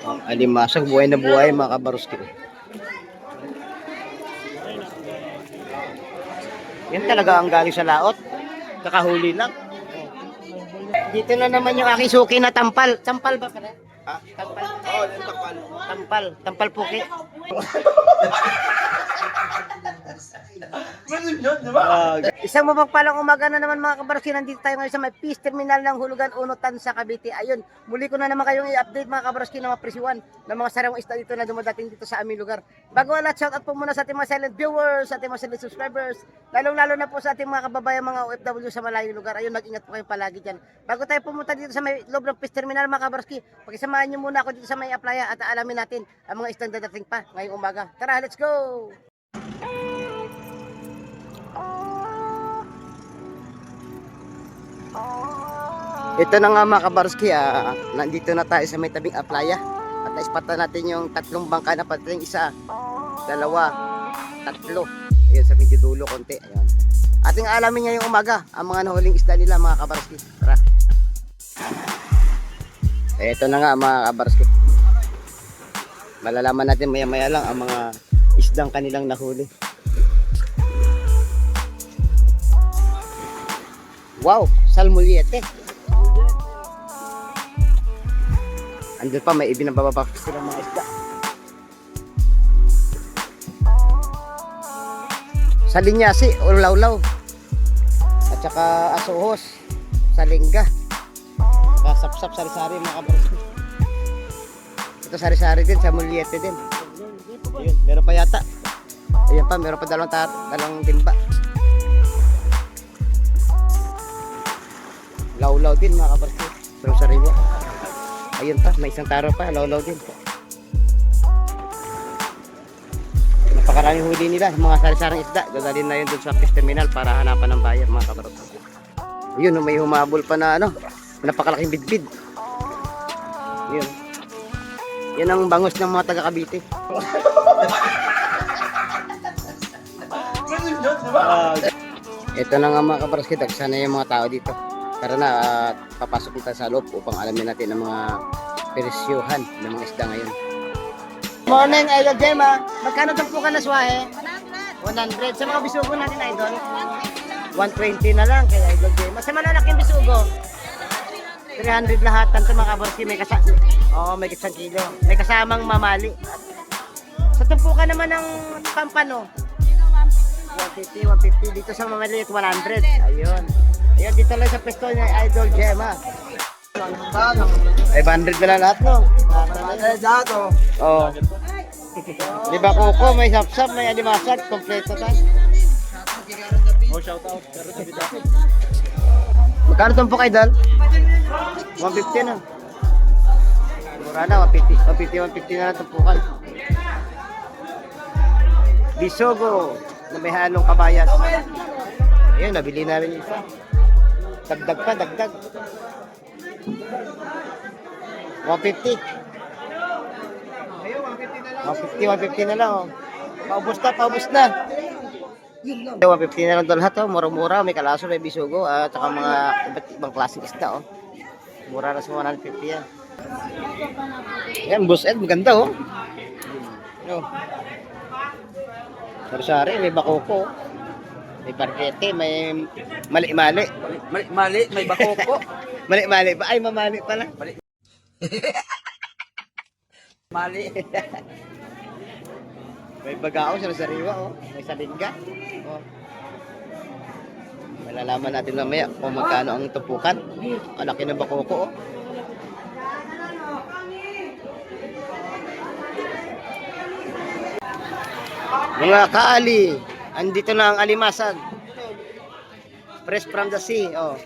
Alimasag, buhay na buhay mga kabaruski. Yan talaga ang galing sa laot. Kakahuli lang. Dito na naman yung aking suki na tampal. Tampal ba pala? Ah, tampal. Oo, tampal. Tampal. Tampal puki. Isang mapagpalang umaga na naman mga kabaruski. Nandito tayo ngayon sa may Peace Terminal ng Hulugan, Unutan sa Cavite. Ayun, muli ko na naman kayong i-update mga kabaruski ng mga presyuhan ng mga sariwang isda dito na dumadating dito sa aming lugar. Bago wala, shout out po muna sa ating mga silent viewers, sa ating mga silent subscribers, lalong-lalo na po sa ating mga kababayan, mga OFW sa malayong lugar. Ayun, mag-ingat po kayo palagi dyan. Bago tayo pumunta dito sa may loob ng Peace Terminal mga kabaruski, pakisamahan nyo muna ako dito sa may playa at alamin natin ang mga isdang dadating pa ngayong umaga. Tara, let's go! Ito na nga mga kabaruski, nandito na tayo sa may tabing playa at naispatan natin yung tatlong bangka na pataling, isa, dalawa, tatlo. Ayun sa medyo dulo konti. Ayun. Ating alamin ngayong umaga ang mga nahuling isda nila mga kabaruski. Tara. Ito na nga mga kabaruski. Malalaman natin maya maya lang ang mga isdang kanilang nahuli. Wow, salmoliete. Andun pa, may ibinabababa sila mga isda. Salinyasi o lawlaw. At saka asuhos, salingga. Kasapsap, sari-sari mga kabaruski. Ito sari-sari din, salmoliete din. Ayun, meron pa yata. Ayan pa, meron pa dalawang timba. Lawlaw din mga kabaruski. Pero sariwa. Ayun pa, may isang taro pa, lawlaw din. Napakaraming huli nila, mga sari-sarang isda. Dadalhin na yun dun sa Peace Terminal para hanapan ng buyer mga kabaruski. Ayun, may humabol pa na napakalaking bidbid. Ayun. Yan ang bangus ng mga taga Cavite. Ito na nga mga kabaruski, sana yung mga tao dito. Tara na, papasok kita sa loob upang alamin natin ang mga presyuhan ng mga isda ngayon. Morning, Idol Gemma. Magkano po ka na swahe? 100. Sa mga bisugo natin, Idol? 120 na lang kay Idol Gemma. Sa malalaking bisugo? 300 lahat. Tanto mga kabaruski, may may isang kilo. May kasamang mamali. Sa tumpukan naman ng pampano? 150, 150. Dito sa mamaliit, 100. Ayun. Ayan, dito lang sa pwesto ni Idol Gemma. 500 na lang lahat, no? Oo. Di ba kuko, may sapsap, may alimasag, kompleto tayo. Oh, shout out. Magkano tumpok, Idol? 150 na. Mura na, 150 na lang tumpukan. Bisogo, na may halong kabayas. Ayun, nabili na rin isa. Dagdag pa, dagdag. 150. 150 na lang. Oh. Paubos na. 150 na lang lahat. Oh. Mura-mura, may kalaso, may bisugo, at saka mga iba't ibang klaseng isda. Oh. Mura na sa 150 yan. Yan, Boss Ed, maganda oh. Sari-sari, may bakoko. May parkete, may mali-mali. Mali, may bakoko. Mali-mali ba? Ay, mamali pala. Mali. May bagao sa sariwa, oh. May salingga. Oh. Malalaman natin mamaya kung magkano ang tupukan. Ang laki ng bakoko, oh. Mga kaali, andito na ang alimasag. Fresh from the sea, oh.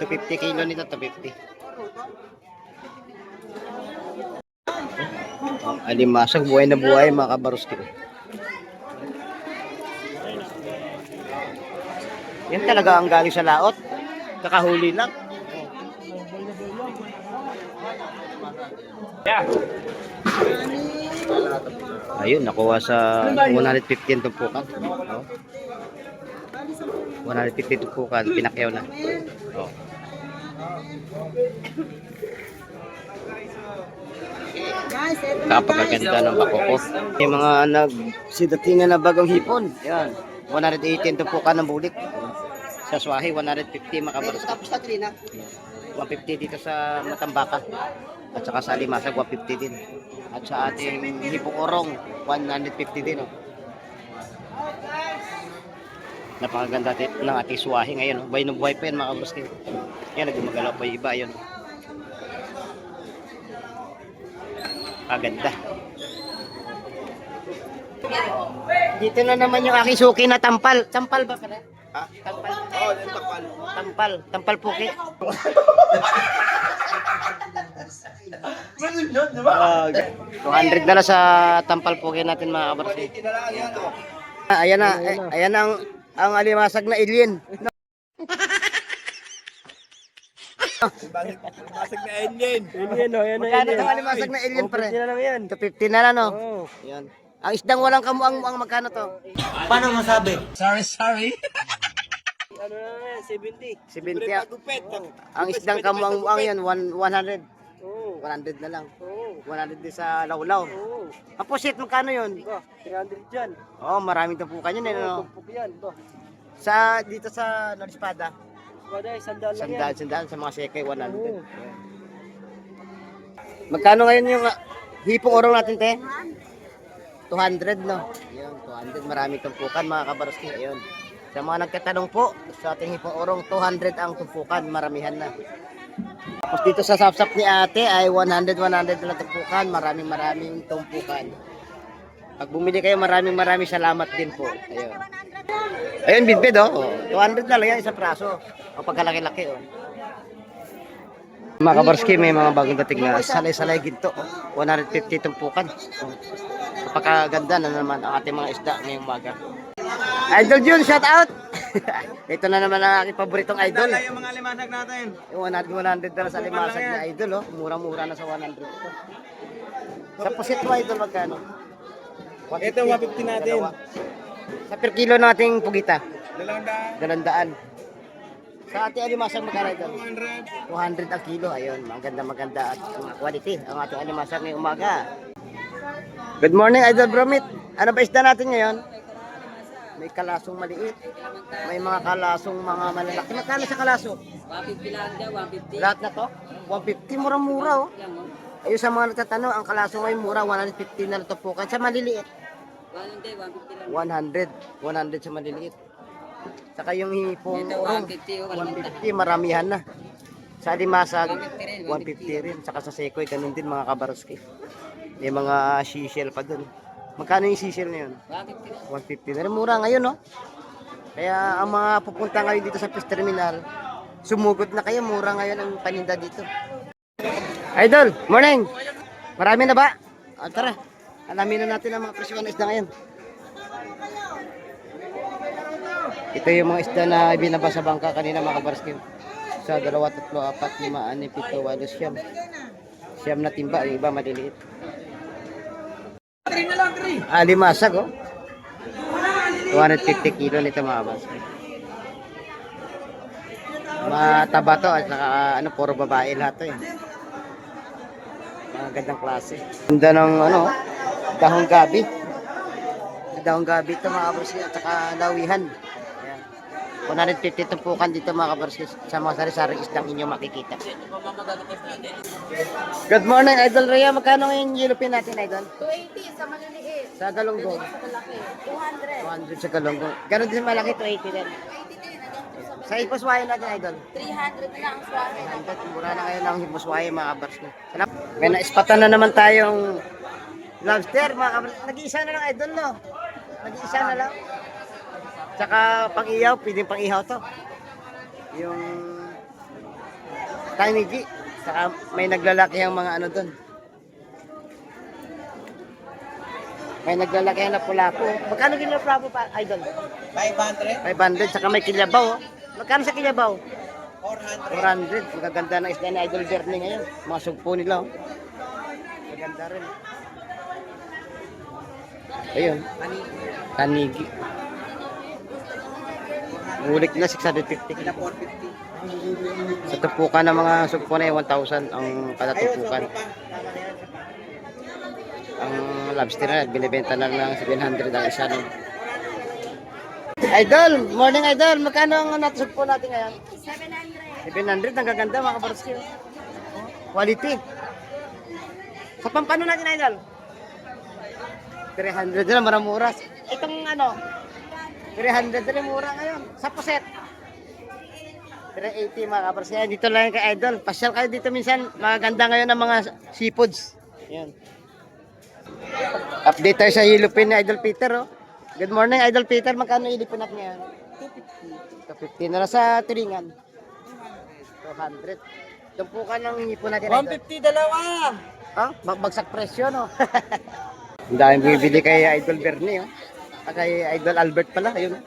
250 kilo nito, 250. Alimasag, buhay na buhay mga kabaruski. Yan talaga ang galing sa laot. Kakahuli lang. Yeah. Ayun, nakuha sa 115 tumpukan. Oh. 150 tumpukan, pinakyaw na. Oh. Kapagaganda ng bakoko. Yung mga nagsidatingan na bagong hipon. Yan. 118 tumpukan ng bulik. Sa Swahe, 150 makabaros. Tapos na 150 dito sa Matambaka. At saka sa Limasag, 150 din. At sa ating hipong orong, 150 din. Oh. Napakaganda ng ating Swahe ngayon. Oh. Buhay na buhay pa yan mga kabroski. Yan, nagmagalaw pa yung iba. Yun. Kaganda. Dito na naman yung aking suki na tampal. Tampal ba pala? Ha? Tampal. Oh, tampal. Tampal. Tampal puki. Ganun yun, di ba? 200 na lang sa tampal puki natin mga kabarsi. Ayan na. Ayan ang alimasag na alien. Masag na alien. Magkano ang alimasag na alien pre? 250 na lang yan. 250 na lang no? Oo. Yan. Ang isdang walang kamuang magkano to? Paano masabi? Sorry. Ano na yan, 70. 70. Ang isdang kamuang yan 100. Oo. 100 na lang. Oo. 100 din sa lawlaw. Oo. Ang pusit magkano yun? Ba, 300 dyan. Oh, maraming tumpukan yun eh no? Tumpok yan. Ba, Sa dito sa Norispada, baday, sandal lang yan. sandaan sa mga sekay 100. Oo. Magkano ngayon yung hipong orong natin te? 200 no. Ayun, 200 maraming tumpukan mga kabaroski. Ayun. Sa mga nagtatanong po, sa ating hipong orong 200 ang tumpukan, maramihan na. Tapos dito sa sapsap ni ate ay 100 na tumpukan, maraming tumpukan. Pag bumili kayo, maraming salamat din po. Ayun. Ayun, bidbid oh. 200 na lang yan isang praso. O pagkalaki-laki oh. Mga kabarski, may mga bagong dating na salay-salay ginto. Oh. 150 tumpukan. Oh. Napakaganda na naman ang ating mga isda ngayong umaga. Idol Jun, shout out! Ito na naman ang aking paboritong idol. Yung mga limanag natin. Yung 100 na sa limasag na idol, oh. Murang-mura na sa 100 ito. Sa pusit mo idol, magkano? Ito, 150 natin. Dalawa. Sa per kilo nating pugita, 200. 200. Sa ating alimasag magkano idol? 200 ang kilo. Ayun, maganda at mga quality ang ating alimasag ngayong umaga. Good morning Idol Bromit. Ano ba isda natin ngayon? May kalasong maliit. May mga kalasong mga malalaki. Magkano sa kalasong? 150 lang dyan, 150. Lahat na to? 150, mura-mura oh. Ayun sa mga nagtatanong, ang kalasong ay mura, 150 na natupukan. Sa maliliit? 150 lang. 100 sa maliliit. Saka yung hipong Ito, urong, 150, 150, maramihan na. Sa limasag, 150 150 rin. Saka sa sekoy, ganun din mga kabaroski. May mga seashell pa dun. Magkano yung seashell na yun? 150 na rin. Mura ngayon, no? Kaya ang mga pupunta ngayon dito sa Fish Terminal, sumugot na kayo. Mura ngayon ang paninda dito. Idol, morning! Marami na ba? Tara, alamin na natin ang mga presyo ng isda ngayon. Ito yung mga isda na binaba sa bangka kanina mga kabaroski. Sa 2, 3, 4, 5, 6, 7, 8, 9, 10. Siyam na timba, yung iba maliliit. Limasag oh. 250 kilo nito mga boss. Mataba to at saka puro babae lahat to eh. Mga gandang klase. Ganda ng dahong gabi. Dahong gabi ito mga boss at saka lawihan. Ayan. 150 tumpukan dito mga kabarskis sa mga sari-saring isdang inyo makikita. Good morning Idol Rhea, magkano yung yellowfin natin Idol? 280 sa maliliit. Sa galunggong? Sa malaki. 200. 200 sa galunggong. Ganon din malaki, 280 din. 80 din. Hanggang sa Sa ipuswayo natin Idol? 300 na ang swahe. 100, mura na ngayon ang ipuswayo mga kabarskis. May naispatan na naman tayong lobster mga kabarskis. Nag-iisa na lang Idol no? Nag-iisa na lang. Tsaka pang-ihaw, pwedeng pang-ihaw to. Yung tanigi. Saka may naglalaki ang mga doon. May naglalaki ang lapu-lapu. Magkano kilo lapu pa, Idol? 500. 500. Saka may kilyabaw. Oh. Magkano sa kilyabaw? 400. 400. Magaganda na isda ni Idol Bernie ngayon. Mga sugpo nila. Oh. Maganda rin. Ayun. Tanigi. Ngulik na 650. Na 450. Sa tupukan ng mga sugpo na 1,000 ang kada tupukan. mga lobster na, binibenta na lang 700 ang isa. No? Idol, morning idol. Magkano ang natusog po natin ngayon? 700. 700, ang gaganda mga kabarski. Quality. Sa pampano natin idol? 300 na, maramura. Itong ano, 300 na mura ngayon. Sa puset. 380 mga kabarski. Dito lang kay idol. Pasyal kayo dito minsan. Maganda ngayon ang mga seafoods. Yan. Update tayo sa Yellowfin ni Idol Peter. Oh. Good morning Idol Peter. Magkano ilipin natin ngayon? 250 na lang sa turingan. 200. Tumpukan ng ipon natin. 150 dalawa. Bagsak presyo, no? Ang daming bibili kay Idol Bernie, oh. Kay Idol Albert pala, ayun.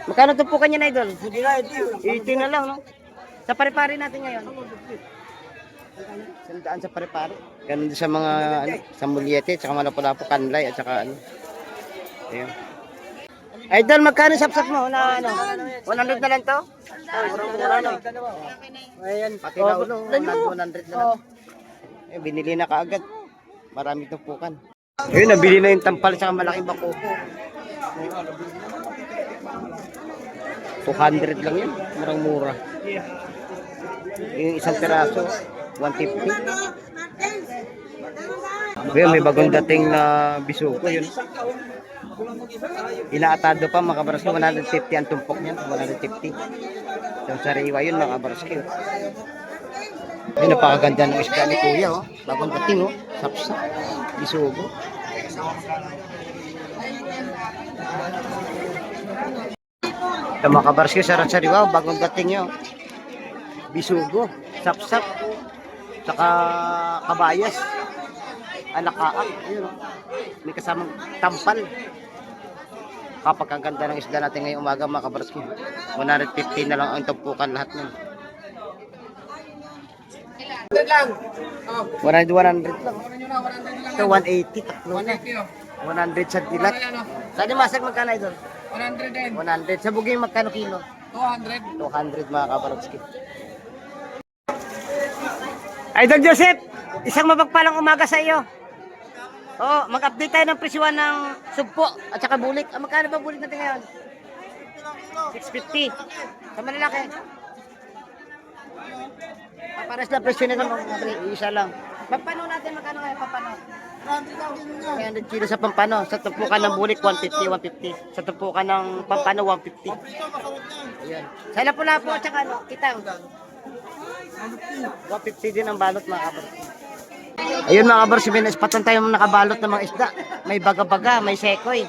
Magkano tumpukan niya na Idol? Hindi na, hindi. 80 na lang, no? Sa pare-pare natin ngayon. Sandaan sa pare-pare. Ganun din sa mga, ano, sa mulyete, tsaka malapo-lapo, kanlay, at tsaka, ano. Ayun. Idol, magkano sapsap mo na, ano? 100 na lang to? Murang-mura, no? Ayan, pati na ulo, 100 na lang. Eh, binili na kaagad. Marami tumpukan. Ayun, nabili na yung tampal sa malaking bako. 200 lang yun. Murang-mura. Yung isang piraso, 150. Ayun, may bagong dating na bisuko yun. Inaatado pa mga kabarski, 150 ang tumpok niyan, 150. Yung sariwa yun mga kabarski. Ay, napakaganda ng isda ni Kuya, oh. Bagong dating, oh. Sapsa, bisugo. Ito mga kabarski, sarat-sariwa, bagong dating yun. Bisugo, sapsap, saka kabayas, alakaak, ayun, oh. May kasamang tampal. Kapagkaganda ng isda natin ngayong umaga mga kabarski. 150 na lang ang tumpukan lahat nun. 100 lang. 100 lang. Ito 180 tatlo na. 100 sa dilat. Sa di masag magkano idol? 100 din. 100 sa buging magkano kilo? 200. 200 mga kabarski. Idol Joseph, isang mapagpalang umaga sa iyo. Oo, mag-update tayo ng presyuan ng sugpo at saka bulik. Magkano ba bulik natin ngayon? 650. Sa malalaki. Papares na presyo nito mga isa lang. Pampano natin magkano ngayon pampano? 300 kilo sa pampano. Sa tumpukan ng bulik 150, 150. Sa tumpukan ng pampano 150. Ayan. Sa lapu-lapu at saka ano, kitang. 150 din ang balot mga kabarski. Ayun mga kabarski, patan tayo nakabalot ng mga isda. May baga-baga, may sekoy,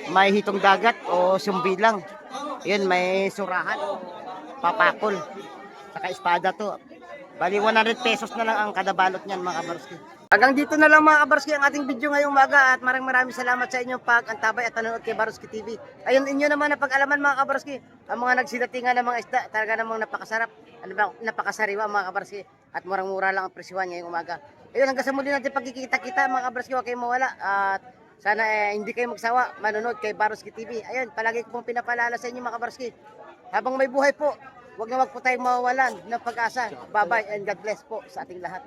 may hitong dagat o sumbilang. Ayun, may surahan, papakol, saka espada to. Bali 100 pesos na lang ang kada balot niyan mga kabarski. Hanggang dito na lang mga kabarski ang ating video ngayong umaga at maraming salamat sa inyong pag-antabay at nanonood kay Baruski TV. Ayun inyo naman na pag-alaman mga kabarski, ang mga nagsidatingan ng mga isda talaga namang napakasarap, napakasariwa mga kabarski at murang-mura lang ang presyuhan ngayong umaga. Ayun, hanggang sa muli natin pagkikita-kita mga kabarski, huwag kayong mawala at sana hindi kayo magsawa manonood kay Baruski TV. Ayun, palagi ko pong pinapaalala sa inyo mga kabarski. Habang may buhay po, wag na wag po tayong mawawalan ng pag-asa. Bye-bye and God bless po sa ating lahat.